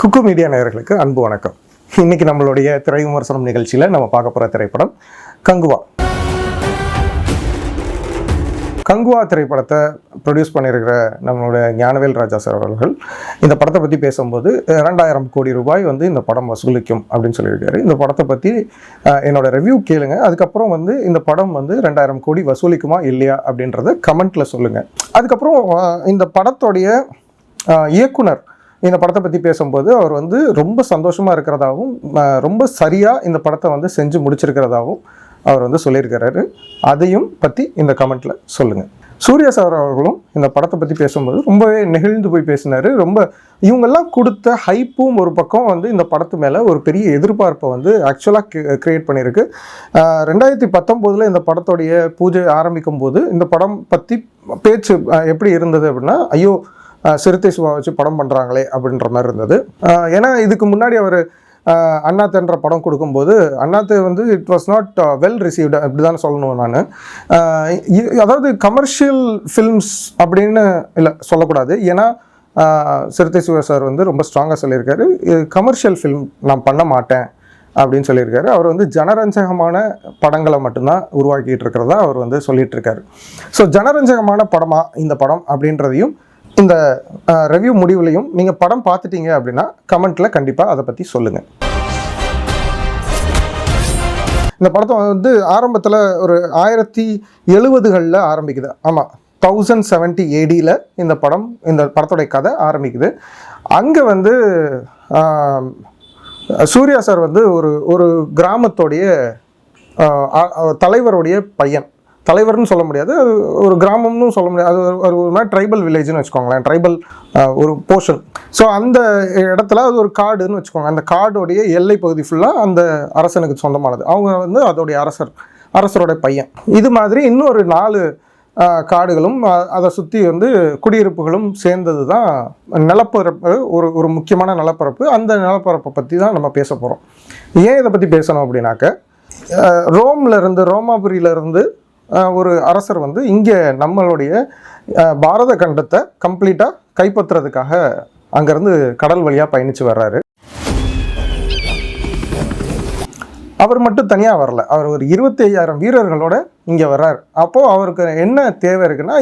குக்கு media நேயர்களுக்கு அன்பு வணக்கம். இன்னைக்கு நம்மளுடைய திரை விமர்சனம் நிகழ்ச்சியில் நம்ம பார்க்க போகிற திரைப்படம் கங்குவா. கங்குவா திரைப்படத்தை ப்ரொடியூஸ் பண்ணியிருக்கிற நம்மளுடைய ஞானவேல் ராஜா சார் அவர்கள் இந்த படத்தை பற்றி பேசும்போது 2000 கோடி ரூபாய் வந்து இந்த படம் வசூலிக்கும் அப்படின்னு சொல்லியிருக்காரு. இந்த படத்தை பற்றி என்னோட ரிவ்யூ கேளுங்க. அதுக்கப்புறம் வந்து இந்த படம் வந்து 2000 கோடி வசூலிக்குமா இல்லையா அப்படின்றத கமெண்ட்டில் சொல்லுங்கள். அதுக்கப்புறம் இந்த படத்தோடைய இயக்குனர் இந்த படத்தை பற்றி பேசும்போது அவர் வந்து ரொம்ப சந்தோஷமாக இருக்கிறதாகவும் ரொம்ப சரியாக இந்த படத்தை வந்து செஞ்சு முடிச்சிருக்கிறதாகவும் அவர் வந்து சொல்லியிருக்கிறாரு. அதையும் பற்றி இந்த கமெண்ட்டில் சொல்லுங்கள். சூர்யா சார் அவர்களும் இந்த படத்தை பற்றி பேசும்போது ரொம்பவே நெகிழ்ந்து போய் பேசினார். ரொம்ப இவங்கெல்லாம் கொடுத்த ஹைப்பும் ஒரு பக்கம் வந்து இந்த படத்து மேலே ஒரு பெரிய எதிர்பார்ப்பை வந்து ஆக்சுவலாக க்ரியேட் பண்ணியிருக்கு. 2019 இந்த படத்தோடைய பூஜை ஆரம்பிக்கும் போது இந்த படம் பற்றி பேச்சு எப்படி இருந்தது அப்படின்னா, ஐயோ சிறுத்தை சிவா வச்சு படம் பண்ணுறாங்களே அப்படின்ற மாதிரி இருந்தது. ஏன்னா இதுக்கு முன்னாடி அவர் அண்ணாத்தன்ற படம் கொடுக்கும்போது அண்ணாத்து வந்து it was not well received அப்படி தான் சொல்லணும். நான் அதாவது கமர்ஷியல் ஃபில்ம்ஸ் அப்படின்னு இல்லை சொல்லக்கூடாது. ஏன்னா சிறுத்தை சிவா சார் வந்து ரொம்ப ஸ்ட்ராங்காக சொல்லியிருக்காரு, கமர்ஷியல் ஃபில்ம் நான் பண்ண மாட்டேன் அப்படின்னு சொல்லியிருக்காரு. அவர் வந்து ஜனரஞ்சகமான படங்களை மட்டும்தான் உருவாக்கிட்டு இருக்கிறதா அவர் வந்து சொல்லிட்டு இருக்காரு. ஸோ ஜனரஞ்சகமான படமா இந்த படம் அப்படின்றதையும் இந்த ரிவ்யூ முடிவுலையும் நீங்கள் படம் பார்த்துட்டீங்க அப்படின்னா கமெண்ட்டில் கண்டிப்பாக அதை பற்றி சொல்லுங்கள். இந்த படத்தை வந்து ஆரம்பத்தில் ஒரு 1070களில் ஆரம்பிக்குது. ஆமாம், 1070 ADயில் இந்த படத்தோடைய கதை ஆரம்பிக்குது. அங்கே வந்து சூர்யா சார் வந்து ஒரு கிராமத்தோடைய தலைவருடைய பையன். தலைவர்னு சொல்ல முடியாது, அது ஒரு கிராமம்னு சொல்ல முடியாது, அது ஒரு மாதிரி ட்ரைபல் வில்லேஜ்னு வச்சுக்கோங்களேன், ட்ரைபல் ஒரு போர்ஷன். ஸோ அந்த இடத்துல அது ஒரு காடுன்னு வச்சுக்கோங்க. அந்த காடோடைய எல்லை பகுதி ஃபுல்லாக அந்த அரசனுக்கு சொந்தமானது. அவங்க வந்து அதோடைய அரசரோட பையன். இது மாதிரி இன்னொரு 4 காடுகளும் அதை சுற்றி வந்து குடியிருப்புகளும் சேர்ந்தது தான் நிலப்பரப்பு. ஒரு முக்கியமான நிலப்பரப்பு. அந்த நிலப்பரப்பை பற்றி தான் நம்ம பேச போகிறோம். ஏன் இதை பற்றி பேசணும் அப்படின்னாக்க, ரோமாபுரியிலேருந்து ஒரு அரசர் வந்து இங்கே நம்மளுடைய பாரத கண்டத்தை கம்ப்ளீட்டாக கைப்பற்றுறதுக்காக அங்கேருந்து கடல் வழியாக பயணித்து வர்றாரு. அவர் மட்டும் தனியாக வரல, அவர் ஒரு 25,000 வீரர்களோட இங்கே வர்றார். அப்போது அவருக்கு என்ன தேவை இருக்குன்னா,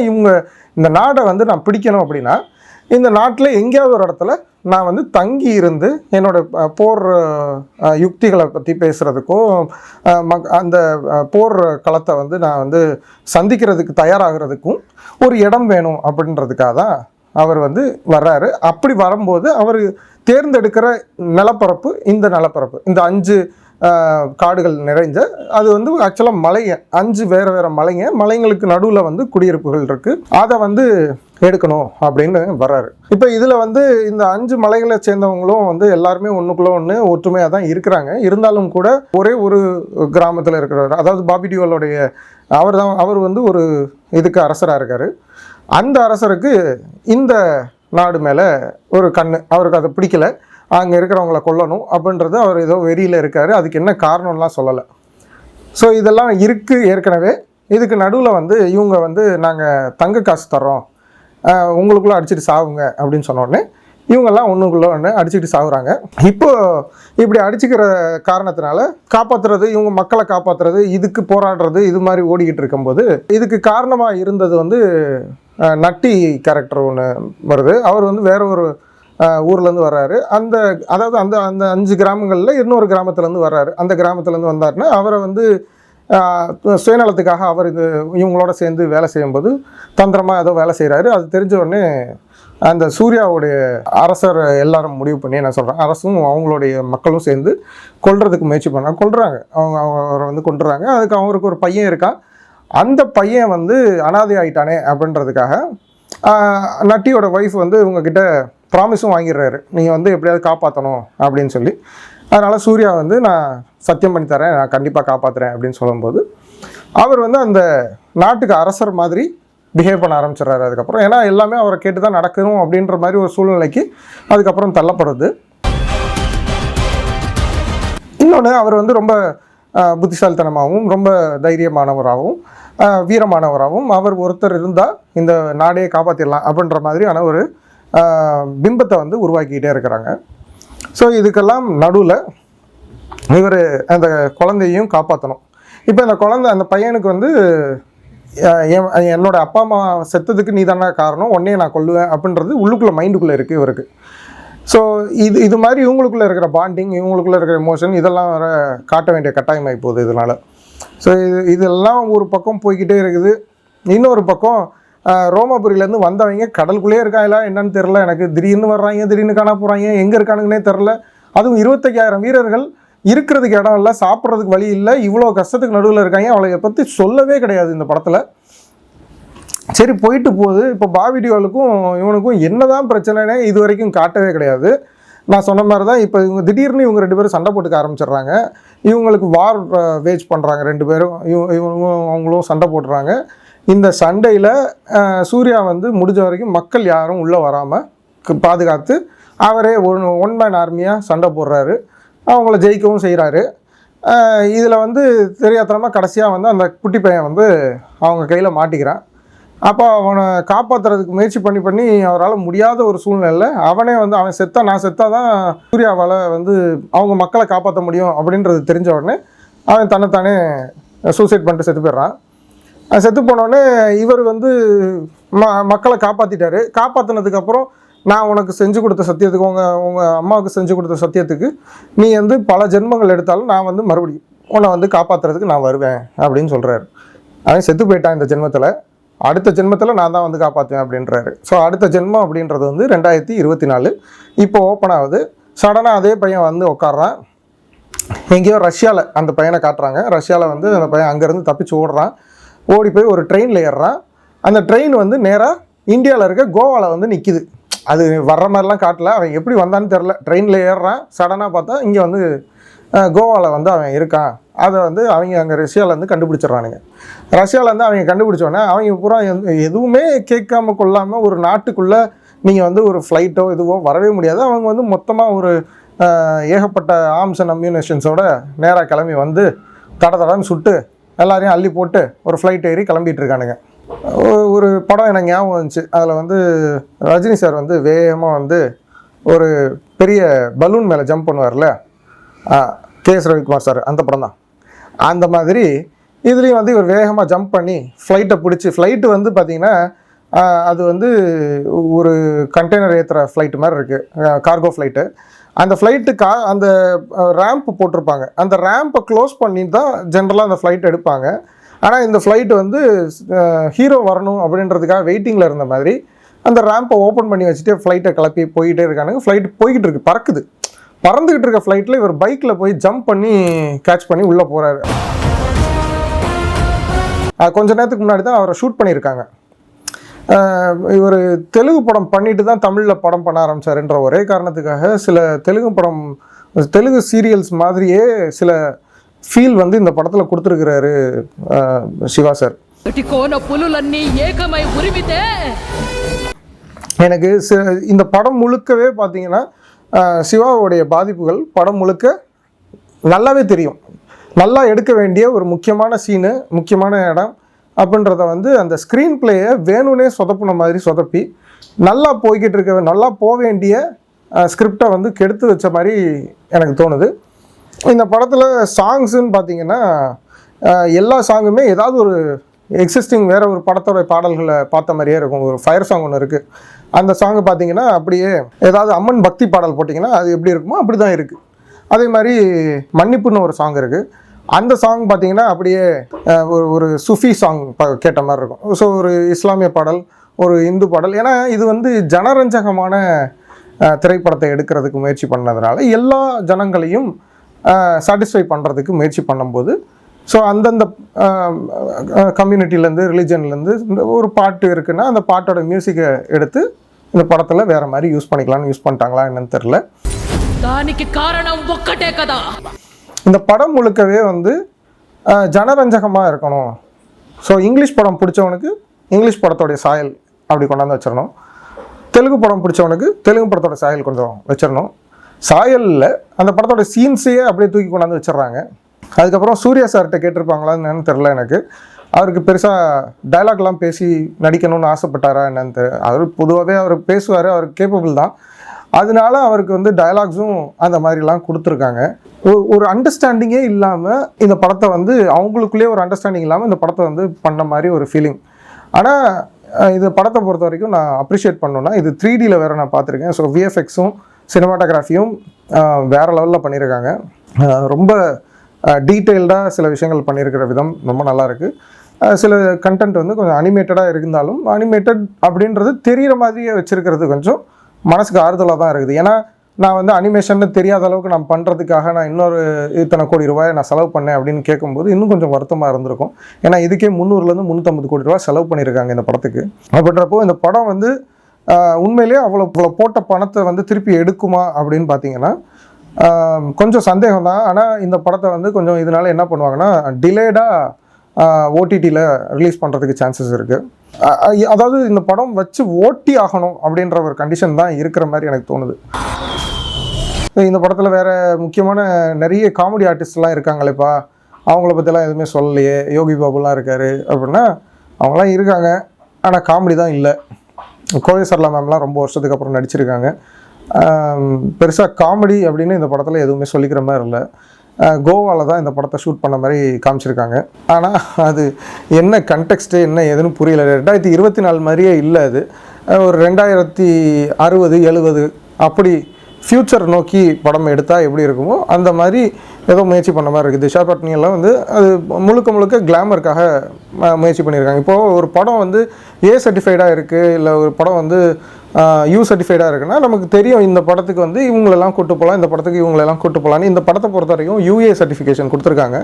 இந்த நாடை வந்து நான் பிடிக்கணும் அப்படின்னா இந்த நாட்டில் எங்கேயாவது ஒரு இடத்துல நான் வந்து தங்கி இருந்து என்னோடய போர் யுக்திகளை பற்றி பேசுகிறதுக்கும் அந்த போர் களத்தை வந்து நான் வந்து சந்திக்கிறதுக்கு தயாராகிறதுக்கும் ஒரு இடம் வேணும் அப்படின்றதுக்காக தான் அவர் வந்து வர்றாரு. அப்படி வரும்போது அவர் தேர்ந்தெடுக்கிற நிலப்பரப்பு இந்த 5 காடுகள் நிறைஞ்ச, அது வந்து ஆக்சுவலாக மலைங்க, 5 வேறு மலைங்களுக்கு நடுவில் வந்து குடியிருப்புகள் இருக்குது. அதை வந்து எடுக்கணும் அப்படின்னு வர்றாரு. இப்போ இதில் வந்து இந்த 5 மலைகளை சேர்ந்தவங்களும் வந்து எல்லாருமே ஒன்றுக்குள்ளே ஒன்று ஒற்றுமையாக தான் இருக்கிறாங்க. இருந்தாலும் கூட ஒரே ஒரு கிராமத்தில் இருக்கிறவர், அதாவது பாபி டியோலுடைய அவர் வந்து ஒரு இதுக்கு அரசராக இருக்கார். அந்த அரசருக்கு இந்த நாடு மேலே ஒரு கண்ணு, அவருக்கு அதை பிடிக்கலை, அங்கே இருக்கிறவங்கள கொல்லணும் அப்படின்றது அவர் ஏதோ வெறியில் இருக்கார். அதுக்கு என்ன காரணம்லாம் சொல்லலை. ஸோ இதெல்லாம் இருக்குது ஏற்கனவே. இதுக்கு நடுவில் வந்து இவங்க வந்து நாங்கள் தங்க காசு தர்றோம், உங்களுக்குள்ளே அடிச்சுட்டு சாவுங்க அப்படின்னு சொன்னோடனே இவங்கெல்லாம் ஒன்றுக்குள்ளே ஒன்று அடிச்சுட்டு சாகுறாங்க. இப்போது இப்படி அடிச்சுக்கிற காரணத்தினால காப்பாற்றுறது, இவங்க மக்களை காப்பாற்றுறது, இதுக்கு போராடுறது, இது மாதிரி ஓடிக்கிட்டு இருக்கும்போது இதுக்கு காரணமாக இருந்தது வந்து நட்டி கேரக்டர் ஒன்று வருது. அவர் வந்து வேற ஒரு ஊர்லேருந்து வர்றாரு. அதாவது அந்த 5 கிராமங்களில் இன்னொரு கிராமத்துலேருந்து வர்றாரு. அந்த கிராமத்துலேருந்து வந்தாருன்னா அவரை வந்து சுயநலத்துக்காக அவர் இவங்களோட சேர்ந்து வேலை செய்யும்போது தந்திரமாக ஏதோ வேலை செய்கிறாரு. அது தெரிஞ்ச உடனே அந்த சூர்யாவுடைய அரசர் எல்லாரும் முடிவு பண்ணி என்ன சொல்கிறாங்க, அரசும் அவங்களுடைய மக்களும் சேர்ந்து கொல்றதுக்கு முயற்சி கொல்றாங்க. அவரை வந்து கொண்டுறாங்க. அதுக்கு அவருக்கு ஒரு பையன் இருக்கான். அந்த பையன் வந்து அனாதை ஆகிட்டானே அப்படின்றதுக்காக நட்டியோட ஒய்ஃப் வந்து இவங்கக்கிட்ட ப்ராமிஸும் வாங்கிடுறாரு, நீங்கள் வந்து எப்படியாவது காப்பாற்றணும் அப்படின்னு சொல்லி. அதனால் சூர்யா வந்து நான் சத்தியம் பண்ணி தரேன், நான் கண்டிப்பாக காப்பாற்றுறேன் அப்படின்னு சொல்லும்போது அவர் வந்து அந்த நாட்டுக்கு அரசர் மாதிரி பிஹேவ் பண்ண ஆரம்பிச்சிடுறாரு. அதுக்கப்புறம் ஏன்னா எல்லாமே அவரை கேட்டு தான் நடக்கணும் அப்படின்ற மாதிரி ஒரு சூழ்நிலைக்கு அதுக்கப்புறம் தள்ளப்படுது. இன்னொன்று, அவர் வந்து ரொம்ப புத்திசாலித்தனமாகவும் ரொம்ப தைரியமானவராகவும் வீரமானவராகவும் அவர் ஒருத்தர் இருந்தால் இந்த நாடையே காப்பாற்றிடலாம் அப்படின்ற மாதிரியான ஒரு பிம்பத்தை வந்து உருவாக்கிக்கிட்டே இருக்கிறாங்க. ஸோ இதுக்கெல்லாம் நடுவில் இவர் அந்த குழந்தையும் காப்பாற்றணும். இப்போ அந்த குழந்தை அந்த பையனுக்கு வந்து என்னோட அப்பா அம்மா செத்ததுக்கு நீ தானே காரணம், உன்னையே நான் கொல்லுவேன் அப்படின்றது உள்ளுக்குள்ளே மைண்டுக்குள்ளே இருக்குது இவருக்கு. ஸோ இது மாதிரி இவங்களுக்குள்ளே இருக்கிற பாண்டிங், இவங்களுக்குள்ளே இருக்கிற எமோஷன் இதெல்லாம் வர காட்ட வேண்டிய கட்டாயமாகி போகுது இதனால். ஸோ இதெல்லாம் ஒரு பக்கம் போய்கிட்டே இருக்குது. இன்னொரு பக்கம் ரோமாபுரியிலேருந்து வந்தவங்க கடலுக்குள்ளே இருக்காங்களா என்னன்னு தெரில, எனக்கு திடீர்னு வர்றாங்க, திடீர்னு காண போகிறாங்க, எங்கே இருக்கானுங்கன்னே தெரில. அதுவும் 25,000 வீரர்கள், இருக்கிறதுக்கு இடம் இல்லை, சாப்பிட்றதுக்கு வழி இல்லை, இவ்வளோ கஷ்டத்துக்கு நடுவில் இருக்காங்க. அவளை பற்றி சொல்லவே கிடையாது இந்த படத்தில். சரி போயிட்டு போகுது. இப்போ பாபி டியோலுக்கும் இவனுக்கும் என்னதான் பிரச்சனைனே இது வரைக்கும் காட்டவே கிடையாது. நான் சொன்ன மாதிரி தான் இப்போ இவங்க திடீர்னு இவங்க 2 பேரும் சண்டை போட்டுக்க ஆரம்பிச்சிடுறாங்க. இவங்களுக்கு வார் வேஜ் பண்ணுறாங்க 2 பேரும். அவங்களும் சண்டை போட்டுறாங்க. இந்த சண்டையில் சூர்யா வந்து முடிஞ்ச வரைக்கும் மக்கள் யாரும் உள்ளே வராமல் பாதுகாத்து அவரே ஒன் மேன் ஆர்மியாக சண்டை போடுறாரு. அவங்கள ஜெயிக்கவும் செய்கிறாரு. இதில் வந்து தெரியாதனமாக கடைசியாக வந்து அந்த குட்டி பையன் வந்து அவங்க கையில் மாட்டிக்கிறான். அப்போ அவனை காப்பாற்றுறதுக்கு முயற்சி பண்ணி அவரால் முடியாத ஒரு சூழ்நிலை. அவனே வந்து அவன் செத்தா நான் செத்தா தான் சூர்யாவால் வந்து அவங்க மக்களை காப்பாற்ற முடியும் அப்படின்றது தெரிஞ்ச உடனே அவன் தன்னைத்தானே சூசைட் பண்ணிட்டு செத்து போயிடுறான். செத்து போனோடனே இவர் வந்து மக்களை காப்பாற்றிட்டாரு. காப்பாற்றினதுக்கப்புறம் நான் உனக்கு செஞ்சு கொடுத்த சத்தியத்துக்கு, உங்கள் அம்மாவுக்கு செஞ்சு கொடுத்த சத்தியத்துக்கு நீ வந்து பல ஜென்மங்கள் எடுத்தாலும் நான் வந்து மறுபடியும் உன்னை வந்து காப்பாற்றுறதுக்கு நான் வருவேன் அப்படின்னு சொல்கிறாரு. அவன் செத்து போயிட்டான் இந்த ஜென்மத்தில், அடுத்த ஜென்மத்தில் நான் தான் வந்து காப்பாற்றுவேன் அப்படின்றாரு. ஸோ அடுத்த ஜென்மம் அப்படின்றது வந்து 2024 இப்போ ஓப்பன் ஆகுது. சடனாக அதே பையன் வந்து உட்காடுறான். எங்கேயோ ரஷ்யாவில் அந்த பையனை காட்டுறாங்க. ரஷ்யாவில் வந்து அந்த பையன் அங்கேருந்து தப்பிச்சு ஓடுறான். ஓடி போய் ஒரு ட்ரெயினில் ஏறுறான். அந்த ட்ரெயின் வந்து நேராக இந்தியாவில் இருக்க கோவாவில் வந்து நிற்கிது. அது வர்ற மாதிரிலாம் காட்டல, அவன் எப்படி வந்தான்னு தெரில. ட்ரெயினில் ஏறுறான். சடனாக பார்த்தா இங்கே வந்து கோவாவில் வந்து அவன் இருக்கான். அதை வந்து அவங்க அங்கே ரஷ்யாவிலேருந்து கண்டுபிடிச்சிட்றானுங்க. ரஷ்யாவிலேருந்து அவங்க கண்டுபிடிச்சோன்னே அவங்க பூரா எதுவுமே கேட்காம கொள்ளாமல் ஒரு நாட்டுக்குள்ளே நீங்கள் வந்து ஒரு ஃப்ளைட்டோ இதுவோ வரவே முடியாது. அவங்க வந்து மொத்தமாக ஒரு ஏகப்பட்ட ஆர்ம்ஸ் அண்ட் அம்யூனேஷன்ஸோட நேராக கிளம்பி வந்து தடன்னு சுட்டு எல்லாரையும் அள்ளி போட்டு ஒரு ஃப்ளைட் ஏறி கிளம்பிட்டு இருக்கானுங்க. ஒரு படம் எனக்கு ஞாபகம் வந்துச்சு. அதில் வந்து ரஜினி சார் வந்து வேகமாக வந்து ஒரு பெரிய பலூன் மேலே ஜம்ப் பண்ணுவார்ல, கேஎஸ் ரவிக்குமார் சார், அந்த படம் தான். அந்த மாதிரி இதுலேயும் வந்து இவர் வேகமாக ஜம்ப் பண்ணி ஃப்ளைட்டை பிடிச்சி, ஃப்ளைட்டு வந்து பார்த்திங்கன்னா அது வந்து ஒரு கண்டெய்னர் ஏற்றுற ஃப்ளைட்டு மாதிரி இருக்குது, கார்கோ ஃப்ளைட்டு. அந்த ஃப்ளைட்டு அந்த ரேம்ப் போட்டிருப்பாங்க. அந்த ரேம்பை க்ளோஸ் பண்ணி தான் ஜென்ரலாக அந்த ஃப்ளைட் எடுப்பாங்க. ஆனால் இந்த ஃப்ளைட்டு வந்து ஹீரோ வரணும் அப்படின்றதுக்காக வெயிட்டிங்கில் இருந்த மாதிரி அந்த ரேம்பை ஓப்பன் பண்ணி வச்சுட்டு ஃப்ளைட்டை கிளப்பி போய்கிட்டே இருக்கானுங்க. ஃப்ளைட் போய்கிட்டு இருக்குது, பறக்குது. பறந்துக்கிட்டு இருக்க ஃப்ளைட்டில் இவர் பைக்கில் போய் ஜம்ப் பண்ணி கேட்ச் பண்ணி உள்ளே போகிறாரு. கொஞ்ச நேரத்துக்கு முன்னாடி தான் அவரை ஷூட் பண்ணியிருக்காங்க. இவர் தெலுங்கு படம் பண்ணிட்டு தான் தமிழில் படம் பண்ண ஆரம்பித்தாருன்ற ஒரே காரணத்துக்காக சில தெலுங்கு சீரியல்ஸ் மாதிரியே சில ஃபீல் வந்து இந்த படத்தில் கொடுத்துருக்கிறாரு சிவா சார். எனக்கு இந்த படம் முழுக்கவே பார்த்தீங்கன்னா சிவாவுடைய பாதிப்புகள் படம் முழுக்க நல்லாவே தெரியும். நல்லா எடுக்க வேண்டிய ஒரு முக்கியமான சீனு, முக்கியமான இடம் அப்படின்றத வந்து அந்த ஸ்க்ரீன் பிளேயை வேணும்னே சொதப்புன மாதிரி சொதப்பி நல்லா போய்கிட்டு இருக்க, நல்லா போக வேண்டிய ஸ்கிரிப்டை வந்து கெடுத்து வச்ச மாதிரி எனக்கு தோணுது. இந்த படத்தில் சாங்ஸுன்னு பார்த்தீங்கன்னா எல்லா சாங்குமே ஏதாவது ஒரு எக்ஸிஸ்டிங் வேறு ஒரு படத்தோட பாடல்களை பார்த்த மாதிரியே இருக்கும். ஒரு ஃபயர் சாங் ஒன்று இருக்குது. அந்த சாங்கு பார்த்தீங்கன்னா அப்படியே ஏதாவது அம்மன் பக்தி பாடல் போட்டிங்கன்னா அது எப்படி இருக்குமோ அப்படி தான் இருக்குது. அதே மாதிரி மன்னிப்புன்னு ஒரு சாங் இருக்குது. அந்த சாங் பார்த்தீங்கன்னா அப்படியே ஒரு சுஃபி சாங் கேட்ட மாதிரி இருக்கும். ஸோ ஒரு இஸ்லாமிய பாடல், ஒரு இந்து பாடல். ஏன்னா இது வந்து ஜனரஞ்சகமான திரைப்படத்தை எடுக்கிறதுக்கு முயற்சி பண்ணதுனால எல்லா ஜனங்களையும் சாட்டிஸ்ஃபை பண்ணுறதுக்கு முயற்சி பண்ணும்போது ஸோ அந்தந்த கம்யூனிட்டிலேருந்து ரிலீஜன்லேருந்து ஒரு பாட்டு இருக்குன்னா அந்த பாட்டோட மியூசிக்கை எடுத்து இந்த படத்தில் வேறு மாதிரி யூஸ் பண்ணிக்கலாம்னு யூஸ் பண்ணிட்டாங்களா என்னன்னு தெரில. இந்த படம் முழுக்கவே வந்து ஜனரஞ்சகமாக இருக்கணும். ஸோ இங்கிலீஷ் படம் பிடிச்சவனுக்கு இங்கிலீஷ் படத்தோடைய சாயல் அப்படி கொண்டாந்து வச்சிடணும். தெலுங்கு படம் பிடிச்சவனுக்கு தெலுங்கு படத்தோட சாயல் கொஞ்சம் வச்சிடணும். சாயலில் அந்த படத்தோட சீன்ஸையே அப்படியே தூக்கி கொண்டாந்து வச்சிடுறாங்க. அதுக்கப்புறம் சூர்யா சார்கிட்ட கேட்டிருப்பாங்களான்னு தெரில எனக்கு. அவருக்கு பெருசாக டைலாக்லாம் பேசி நடிக்கணும்னு ஆசைப்பட்டாரா என்னன்னு அவர் பொதுவாகவே அவர் பேசுவார், அவர் கேப்பபிள் தான். அதனால அவருக்கு வந்து டயலாக்ஸும் அந்த மாதிரிலாம் கொடுத்துருக்காங்க. ஒரு அண்டர்ஸ்டாண்டிங்கே இல்லாமல் இந்த படத்தை வந்து அவங்களுக்குள்ளேயே ஒரு அண்டர்ஸ்டாண்டிங் இல்லாமல் இந்த படத்தை வந்து பண்ண மாதிரி ஒரு ஃபீலிங். ஆனால் இது படத்தை பொறுத்த வரைக்கும் நான் அப்ரிஷியேட் பண்ணணுன்னா, இது 3Dயில் வேறு நான் பார்த்துருக்கேன். ஸோ விஎஃப்எக்ஸும் சினிமாட்டோகிராஃபியும் வேறு லெவலில் பண்ணியிருக்காங்க. ரொம்ப டீட்டெயில்டாக சில விஷயங்கள் பண்ணியிருக்கிற விதம் ரொம்ப நல்லாயிருக்கு. சில கண்டென்ட் வந்து கொஞ்சம் அனிமேட்டடாக இருந்தாலும் அனிமேட்டட் அப்படின்றது தெரிகிற மாதிரியே வச்சுருக்கிறது கொஞ்சம் மனசுக்கு ஆறுதலாக தான் இருக்குது. ஏன்னா நான் வந்து அனிமேஷன்னு தெரியாத அளவுக்கு நான் பண்ணுறதுக்காக நான் இன்னொரு இத்தனை கோடி ரூபாய் நான் செலவு பண்ணேன் அப்படின்னு கேட்கும்போது இன்னும் கொஞ்சம் வருத்தமாக இருந்திருக்கும். ஏன்னா இதுக்கே 300லேருந்து 350 கோடி ரூபா செலவு பண்ணியிருக்காங்க இந்த படத்துக்கு. அப்படின்றப்போ இந்த படம் வந்து உண்மையிலேயே அவ்வளோ போட்ட பணத்தை வந்து திருப்பி எடுக்குமா அப்படின்னு பார்த்தீங்கன்னா கொஞ்சம் சந்தேகம் தான். ஆனால் இந்த படத்தை வந்து கொஞ்சம் இதனால் என்ன பண்ணுவாங்கன்னா டிலேடாக ஓடிடியில் ரிலீஸ் பண்ணுறதுக்கு சான்சஸ் இருக்குது. அதாவது இந்த படம் வச்சு ஓட்டி ஆகணும் அப்படின்ற ஒரு கண்டிஷன் தான் இருக்கிற மாதிரி எனக்கு தோணுது. இந்த படத்தில் வேறு முக்கியமான நிறைய காமெடி ஆர்டிஸ்ட்லாம் இருக்காங்களேப்பா, அவங்கள பற்றிலாம் எதுவுமே சொல்லலையே. யோகி பாபுலாம் இருக்கார் அப்படின்னா அவங்களாம் இருக்காங்க, ஆனால் காமெடி தான் இல்லை. கோவை சரளா மேம்லாம் ரொம்ப வருஷத்துக்கு அப்புறம் நடிச்சிருக்காங்க. பெருசாக காமெடி அப்படின்னு இந்த படத்தில் எதுவுமே சொல்லிக்கிற மாதிரி இல்லை. கோவாவில் தான் இந்த படத்தை ஷூட் பண்ண மாதிரி காமிச்சிருக்காங்க. ஆனால் அது என்ன கண்டெக்ஸ்ட்டு என்ன ஏதுன்னு புரியல. 2024 மாதிரியே இல்லை. அது ஒரு 2060 70 அப்படி ஃப்யூச்சர் நோக்கி படம் எடுத்தால் எப்படி இருக்குமோ அந்த மாதிரி ஏதோ முயற்சி பண்ண மாதிரி இருக்குது. திஷா பட்னியெல்லாம் வந்து அது முழுக்க கிளாமருக்காக முயற்சி பண்ணியிருக்காங்க. இப்போது ஒரு படம் வந்து ஏ சர்டிஃபைடாக இருக்குது, இல்லை ஒரு படம் வந்து யூ சர்டிஃபைடாக இருக்குன்னா நமக்கு தெரியும் இந்த படத்துக்கு வந்து இவங்களெல்லாம் கூட்டு போகலாம், இந்த படத்துக்கு இவங்களெல்லாம் கூட்டு போகலான்னு. இந்த படத்தை பொறுத்த வரைக்கும் யூஏ சர்டிஃபிகேஷன் கொடுத்துருக்காங்க.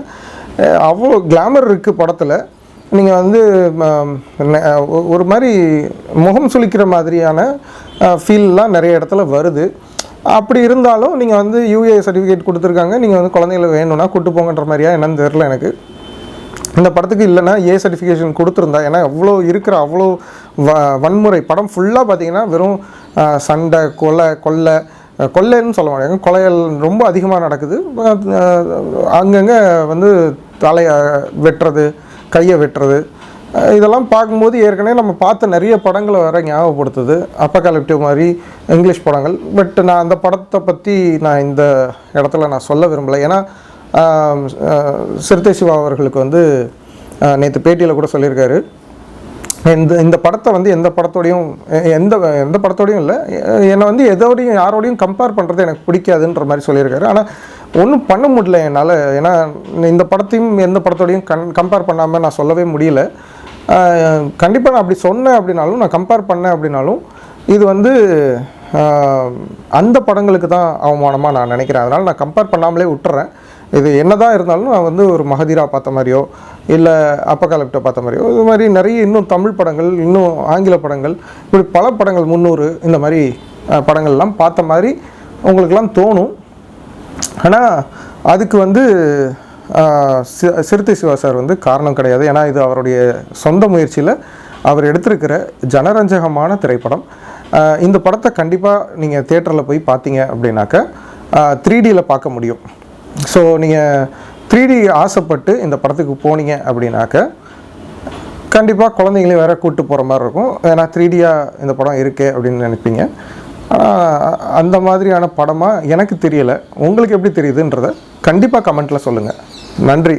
அவ்வளோ கிளாமர் இருக்குது படத்தில். நீங்கள் வந்து ஒரு மாதிரி முகம் சுளிக்கிற மாதிரியான ஃபீல்லாம் நிறைய இடத்துல வருது. அப்படி இருந்தாலும் நீங்கள் வந்து யூஏ சர்டிஃபிகேட் கொடுத்துருக்காங்க, நீங்கள் வந்து குழந்தைகளை வேணும்னா கூட்டு போங்கன்ற மாதிரியா என்னன்னு தெரில எனக்கு. இந்த படத்துக்கு இல்லைன்னா ஏ சர்டிஃபிகேஷன் கொடுத்துருந்தா, ஏன்னா அவ்வளோ இருக்கிற அவ்வளோ வன்முறை படம் ஃபுல்லாக பார்த்தீங்கன்னா வெறும் சண்டை கொள்ளைன்னு சொல்ல மாட்டாங்க, கொலைகள் ரொம்ப அதிகமாக நடக்குது. அங்கங்கே வந்து தலையை வெட்டுறது, கையை வெட்டுறது, இதெல்லாம் பார்க்கும்போது ஏற்கனவே நம்ம பார்த்த நிறைய படங்களை வேறு ஞாபகப்படுத்துது, அப்போகாலிப்டிவ் மாதிரி இங்கிலீஷ் படங்கள். பட் நான் அந்த படத்தை பற்றி நான் இந்த இடத்துல நான் சொல்ல விரும்பலை. ஏன்னா சிறுத்தை சிவா அவர்களுக்கு வந்து நேற்று பேட்டியில் கூட சொல்லியிருக்காரு, இந்த படத்தை வந்து எந்த படத்தோடையும் இல்லை, என்னை வந்து எதோடையும் யாரோடையும் கம்பேர் பண்ணுறது எனக்கு பிடிக்காதுன்ற மாதிரி சொல்லியிருக்காரு. ஆனால் ஒன்றும் பண்ண முடியல என்னால். ஏன்னா இந்த படத்தையும் எந்த படத்தோடையும் கம்பேர் பண்ணாமல் நான் சொல்லவே முடியல. கண்டிப்பாக நான் அப்படி சொன்னேன் அப்படின்னாலும், நான் கம்பேர் பண்ணேன் அப்படின்னாலும் இது வந்து அந்த படங்களுக்கு தான் அவமானமாக நான் நினைக்கிறேன். அதனால் நான் கம்பேர் பண்ணாமலே விட்டுறேன். இது என்ன தான் இருந்தாலும் நான் வந்து ஒரு மகதீரா பார்த்த மாதிரியோ இல்லை அப்போகாலிப்டை பார்த்த மாதிரியோ இது மாதிரி நிறைய இன்னும் தமிழ் படங்கள், இன்னும் ஆங்கில படங்கள், இப்படி பல படங்கள் 300 இந்த மாதிரி படங்கள்லாம் பார்த்த மாதிரி உங்களுக்கெல்லாம் தோணும். ஆனால் அதுக்கு வந்து சிறுத்தை சிவா சார் வந்து காரணம் கிடையாது. ஏன்னா இது அவருடைய சொந்த முயற்சியில் அவர் எடுத்திருக்கிற ஜனரஞ்சகமான திரைப்படம். இந்த படத்தை கண்டிப்பாக நீங்கள் தியேட்டரில் போய் பார்த்தீங்க அப்படின்னாக்கா 3Dயில் பார்க்க முடியும். ஸோ நீங்கள் 3D ஆசைப்பட்டு இந்த படத்துக்கு போனீங்க அப்படின்னாக்க கண்டிப்பாக குழந்தைங்களையும் வேறு கூப்பிட்டு போகிற மாதிரி இருக்கும். ஏன்னா 3Dயாக இந்த படம் இருக்கே அப்படின்னு நினைப்பீங்க. ஆனால் அந்த மாதிரியான படமாக எனக்கு தெரியலை. உங்களுக்கு எப்படி தெரியுதுன்றதை கண்டிப்பாக கமெண்ட்டில் சொல்லுங்கள். நன்றி.